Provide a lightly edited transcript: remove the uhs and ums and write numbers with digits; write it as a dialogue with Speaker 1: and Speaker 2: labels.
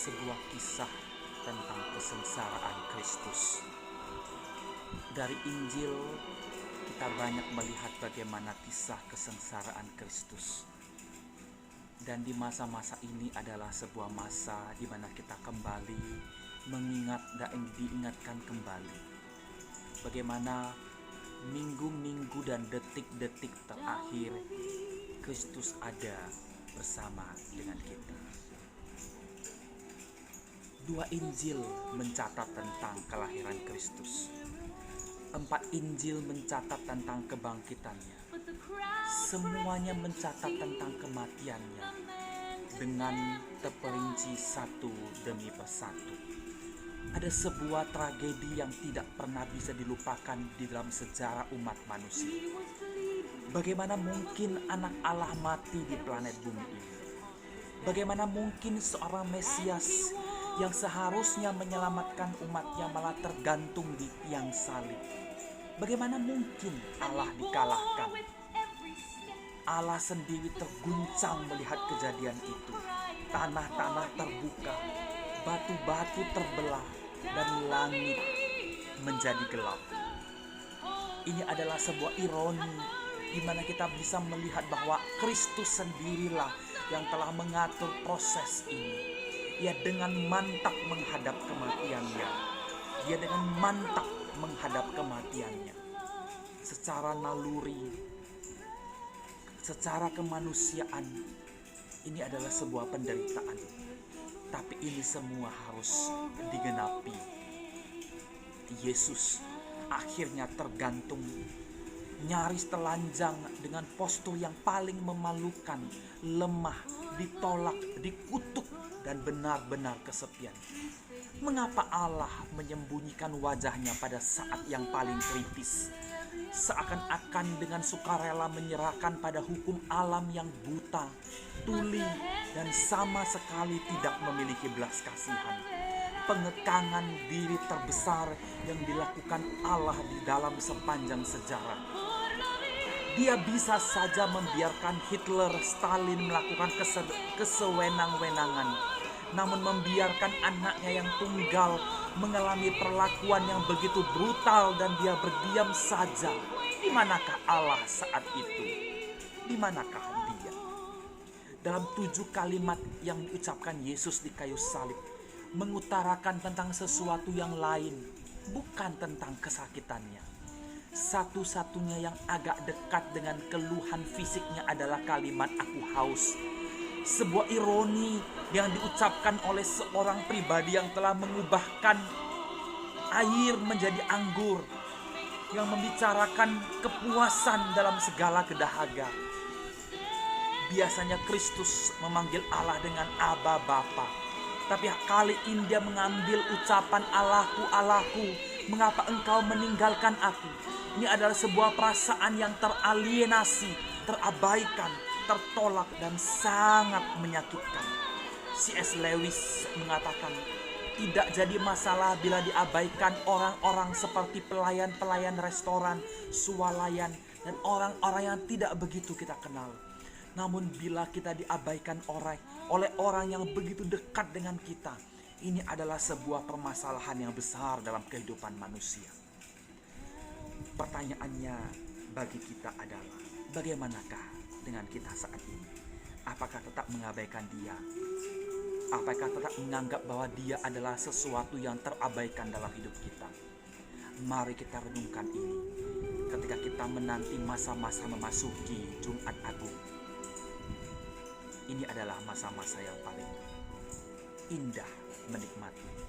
Speaker 1: sebuah kisah tentang kesengsaraan Kristus. Dari Injil kita banyak melihat bagaimana kisah kesengsaraan Kristus. Dan di masa-masa ini adalah sebuah masa di mana kita kembali mengingat dan diingatkan kembali bagaimana minggu-minggu dan detik-detik terakhir Kristus ada bersama dengan kita. 2 Injil mencatat tentang kelahiran Kristus. 4 Injil mencatat tentang kebangkitannya. Semuanya mencatat tentang kematiannya dengan terperinci satu demi persatu. Ada sebuah tragedi yang tidak pernah bisa dilupakan di dalam sejarah umat manusia. Bagaimana mungkin anak Allah mati di planet bumi ini? Bagaimana mungkin seorang Mesias yang seharusnya menyelamatkan umatnya malah tergantung di tiang salib? Bagaimana mungkin Allah dikalahkan? Allah sendiri terguncang melihat kejadian itu. Tanah-tanah terbuka, batu-batu terbelah, dan langit menjadi gelap. Ini adalah sebuah ironi di mana kita bisa melihat bahwa Kristus sendirilah yang telah mengatur proses ini. Ia dengan mantap menghadap kematiannya. Dia dengan mantap menghadap kematiannya. Secara naluri, secara kemanusiaan, ini adalah sebuah penderitaan. Tapi ini semua harus digenapi. Yesus akhirnya tergantung, nyaris telanjang dengan postur yang paling memalukan, lemah, ditolak, dikutuk, dan benar-benar kesepian. Mengapa Allah menyembunyikan wajahnya pada saat yang paling kritis? Seakan-akan dengan sukarela menyerahkan pada hukum alam yang buta, tuli, dan sama sekali tidak memiliki belas kasihan. Pengekangan diri terbesar yang dilakukan Allah di dalam sepanjang sejarah. Dia bisa saja membiarkan Hitler, Stalin melakukan kesewenang-wenangan, namun membiarkan anaknya yang tunggal mengalami perlakuan yang begitu brutal dan dia berdiam saja. Di manakah Allah saat itu? Di manakah dia? Dalam 7 kalimat yang diucapkan Yesus di kayu salib, mengutarakan tentang sesuatu yang lain, bukan tentang kesakitannya. Satu-satunya yang agak dekat dengan keluhan fisiknya adalah kalimat "aku haus". Sebuah ironi yang diucapkan oleh seorang pribadi yang telah mengubahkan air menjadi anggur, yang membicarakan kepuasan dalam segala kedahaga. Biasanya Kristus memanggil Allah dengan Aba Bapa, tapi kali ini dia mengambil ucapan "Allahku, Allahku, mengapa engkau meninggalkan aku?" Ini adalah sebuah perasaan yang teralienasi, terabaikan, tertolak, dan sangat menyakitkan. C.S. Lewis mengatakan, tidak jadi masalah bila diabaikan orang-orang seperti pelayan-pelayan restoran, swalayan, dan orang-orang yang tidak begitu kita kenal. Namun bila kita diabaikan oleh orang yang begitu dekat dengan kita, ini adalah sebuah permasalahan yang besar dalam kehidupan manusia. Pertanyaannya bagi kita adalah, bagaimanakah dengan kita saat ini? Apakah tetap mengabaikan dia? Apakah tetap menganggap bahwa dia adalah sesuatu yang terabaikan dalam hidup kita? Mari kita renungkan ini ketika kita menanti masa-masa memasuki Jumat Agung. Ini adalah masa-masa yang paling indah menikmati.